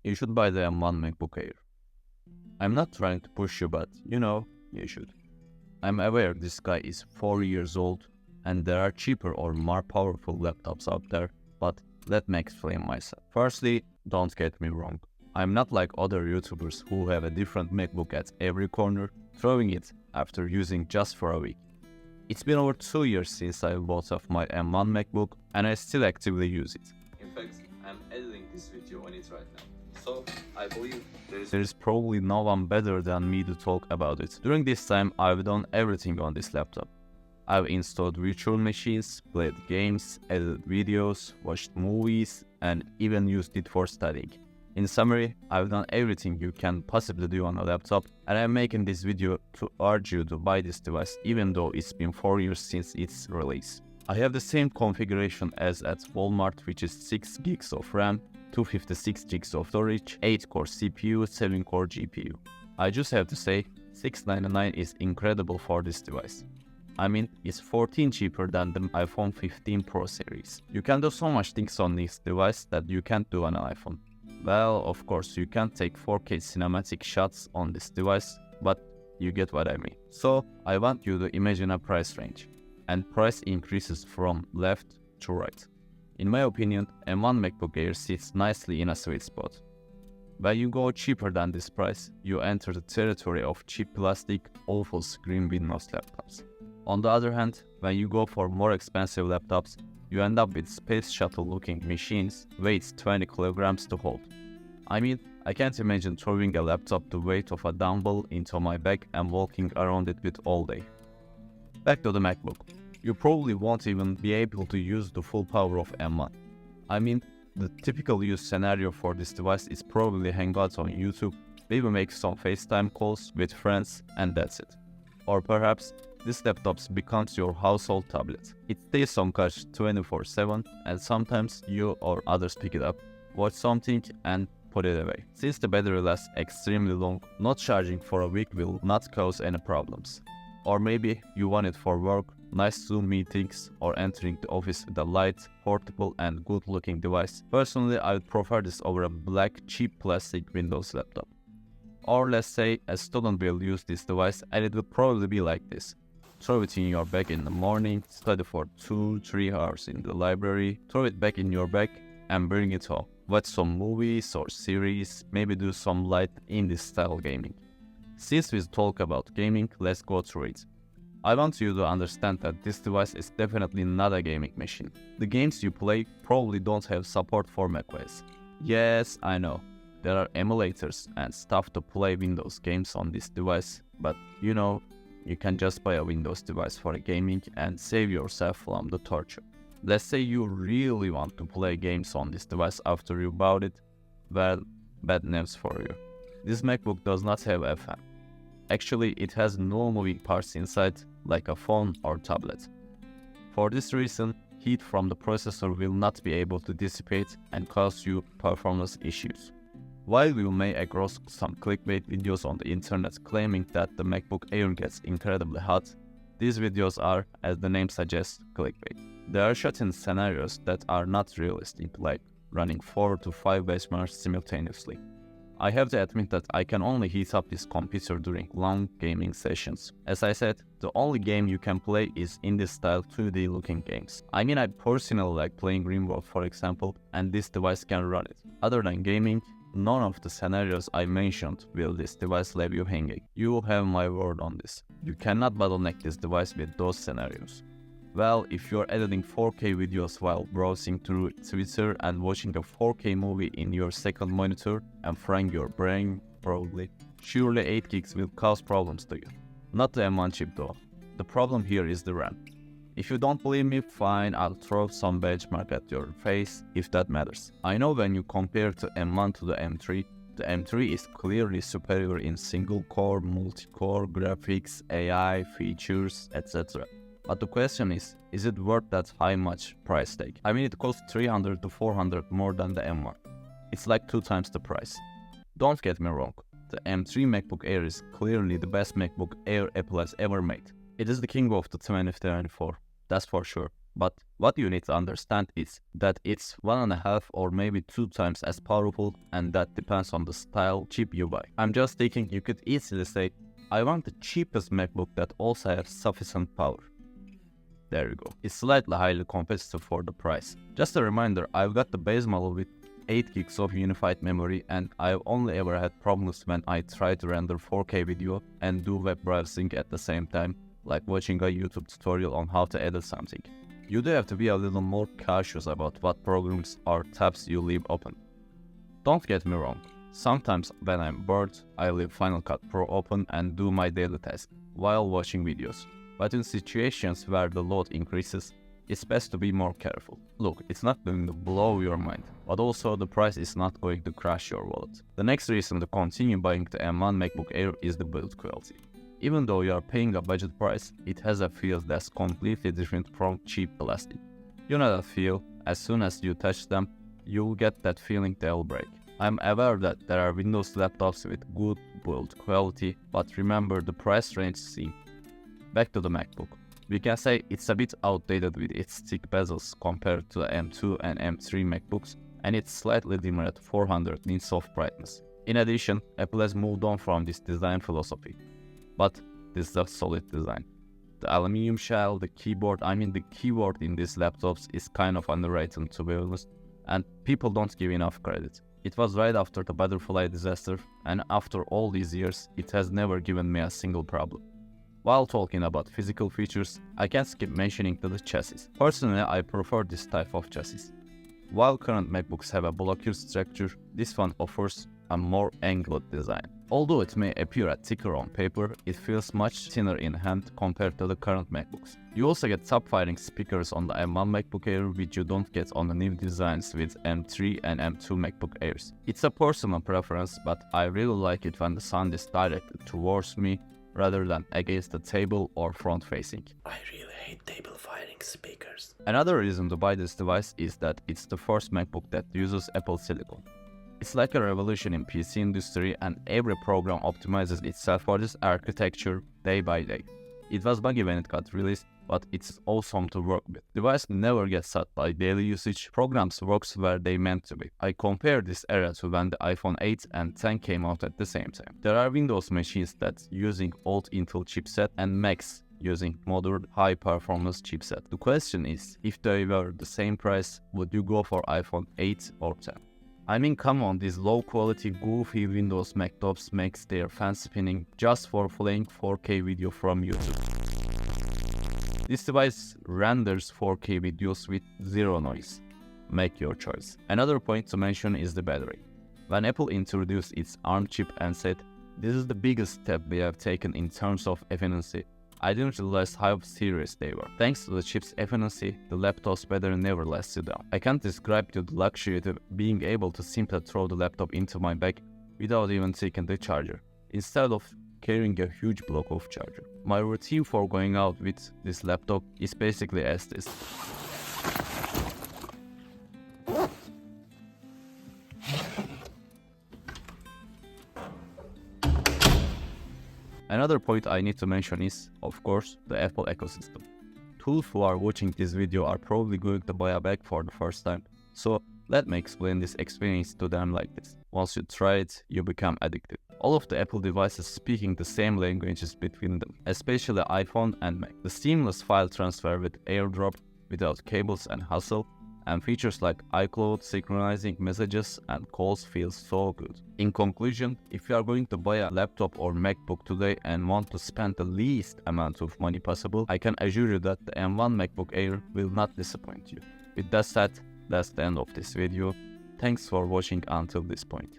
You should buy the M1 MacBook Air. I'm not trying to push you, but you should. I'm aware this guy is 4 years old and there are cheaper or more powerful laptops out there, but let me explain myself. Firstly, don't get me wrong. I'm not like other YouTubers who have a different MacBook at every corner, throwing it after using just for a week. It's been over 2 years since I bought off my M1 MacBook and I still actively use it. In fact, I'm editing this video on it right now. So, I believe there is probably no one better than me to talk about it. During this time, I've done everything on this laptop. I've installed virtual machines, played games, edited videos, watched movies, and even used it for studying. In summary, I've done everything you can possibly do on a laptop, and I'm making this video to urge you to buy this device even though it's been 4 years since its release. I have the same configuration as at Walmart, which is 6 gigs of RAM, 256 gigs of storage, 8-core CPU, 7-core GPU. I just have to say, $699 is incredible for this device. I mean, it's 14 cheaper than the iPhone 15 Pro series. You can do so much things on this device that you can't do on an iPhone. Well, of course, you can't take 4K cinematic shots on this device, but you get what I mean. So, I want you to imagine a price range, and price increases from left to right. In my opinion, M1 MacBook Air sits nicely in a sweet spot. When you go cheaper than this price, you enter the territory of cheap plastic, awful screen Windows laptops. On the other hand, when you go for more expensive laptops, you end up with space shuttle looking machines, weighs 20 kilograms to hold. I mean, I can't imagine throwing a laptop the weight of a dumbbell into my bag and walking around it with all day. Back to the MacBook. You probably won't even be able to use the full power of M1. I mean, the typical use scenario for this device is probably hang out on YouTube, maybe make some FaceTime calls with friends, and that's it. Or perhaps this laptop becomes your household tablet. It stays on couch 24/7 and sometimes you or others pick it up, watch something and put it away. Since the battery lasts extremely long, not charging for a week will not cause any problems. Or maybe you want it for work, nice Zoom meetings, or entering the office with a light, portable and good looking device. Personally, I would prefer this over a black cheap plastic Windows laptop. Or let's say a student will use this device and it will probably be like this. Throw it in your bag in the morning, study for 2-3 hours in the library, throw it back in your bag and bring it home. Watch some movies or series, maybe do some light indie style gaming. Since we talk about gaming, let's go through it. I want you to understand that this device is definitely not a gaming machine. The games you play probably don't have support for macOS. Yes, I know, there are emulators and stuff to play Windows games on this device, but you can just buy a Windows device for gaming and save yourself from the torture. Let's say you really want to play games on this device after you bought it. Well, bad news for you. This MacBook does not have FM. Actually, it has no moving parts inside, like a phone or tablet. For this reason, heat from the processor will not be able to dissipate and cause you performance issues. While you may across some clickbait videos on the internet claiming that the MacBook Air gets incredibly hot, these videos are, as the name suggests, clickbait. They are shot in scenarios that are not realistic, like running 4 to 5 benchmarks simultaneously. I have to admit that I can only heat up this computer during long gaming sessions. As I said, the only game you can play is indie-style 2D looking games. I mean, I personally like playing RimWorld for example, and this device can run it. Other than gaming, none of the scenarios I mentioned will this device leave you hanging. You will have my word on this. You cannot bottleneck this device with those scenarios. Well, if you're editing 4K videos while browsing through Twitter and watching a 4K movie in your second monitor and frying your brain, probably, surely 8 gigs will cause problems to you. Not the M1 chip though. The problem here is the RAM. If you don't believe me, fine, I'll throw some benchmark at your face if that matters. I know when you compare the M1 to the M3 is clearly superior in single-core, multi-core, graphics, AI, features, etc. But the question is it worth that high much price tag? I mean, it costs $300 to $400 more than the M1. It's like 2 times the price. Don't get me wrong, the M3 MacBook Air is clearly the best MacBook Air Apple has ever made. It is the king of the 2024, that's for sure. But what you need to understand is that it's 1.5 or maybe 2 times as powerful, and that depends on the style chip you buy. I'm just thinking you could easily say, I want the cheapest MacBook that also has sufficient power. There you go. It's slightly highly competitive for the price. Just a reminder, I've got the base model with 8 gigs of unified memory, and I've only ever had problems when I try to render 4K video and do web browsing at the same time, like watching a YouTube tutorial on how to edit something. You do have to be a little more cautious about what programs or tabs you leave open. Don't get me wrong, sometimes when I'm bored, I leave Final Cut Pro open and do my daily task while watching videos. But in situations where the load increases, it's best to be more careful. Look, it's not going to blow your mind, but also the price is not going to crash your wallet. The next reason to continue buying the M1 MacBook Air is the build quality. Even though you are paying a budget price, it has a feel that's completely different from cheap plastic. You know that feel, as soon as you touch them, you'll get that feeling they'll break. I'm aware that there are Windows laptops with good build quality, but remember the price range seen. Back to the MacBook. We can say it's a bit outdated with its thick bezels compared to the M2 and M3 MacBooks, and it's slightly dimmer at 400 nits of brightness. In addition, Apple has moved on from this design philosophy. But this is a solid design. The aluminum shell, the keyboard in these laptops is kind of underrated, to be honest, and people don't give enough credit. It was right after the Butterfly disaster, and after all these years, it has never given me a single problem. While talking about physical features, I can't skip mentioning the chassis. Personally, I prefer this type of chassis. While current MacBooks have a blockier structure, this one offers a more angled design. Although it may appear thicker on paper, it feels much thinner in hand compared to the current MacBooks. You also get top-firing speakers on the M1 MacBook Air, which you don't get on the new designs with M3 and M2 MacBook Airs. It's a personal preference, but I really like it when the sound is directed towards me rather than against the table or front-facing. I really hate table-firing speakers. Another reason to buy this device is that it's the first MacBook that uses Apple Silicon. It's like a revolution in PC industry, and every program optimizes itself for this architecture day by day. It was buggy when it got released, but it's awesome to work with. The device never gets sad by daily usage. Programs works where they meant to be. I compare this era to when the iPhone 8 and 10 came out at the same time. There are Windows machines that using old Intel chipset and Macs using modern high-performance chipset. The question is, if they were the same price, would you go for iPhone 8 or 10? I mean, come on, these low-quality, goofy Windows Mactops makes their fan spinning just for playing 4K video from YouTube. This device renders 4K videos with zero noise. Make your choice. Another point to mention is the battery. When Apple introduced its ARM chip and said, "This is the biggest step we have taken in terms of efficiency," I didn't realize how serious they were. Thanks to the chip's efficiency, the laptop's battery never lets you down. I can't describe to the luxury of being able to simply throw the laptop into my bag without even taking the charger, instead of carrying a huge block of charger. My routine for going out with this laptop is basically as this. Another point I need to mention is, of course, the Apple ecosystem. Those who are watching this video are probably going to buy a bag for the first time, so let me explain this experience to them like this. Once you try it, you become addicted. All of the Apple devices speaking the same languages between them, especially iPhone and Mac. The seamless file transfer with AirDrop without cables and hassle, and features like iCloud synchronizing messages and calls feels so good. In conclusion, if you are going to buy a laptop or MacBook today and want to spend the least amount of money possible, I can assure you that the M1 MacBook Air will not disappoint you. With that said, that's the end of this video. Thanks for watching until this point.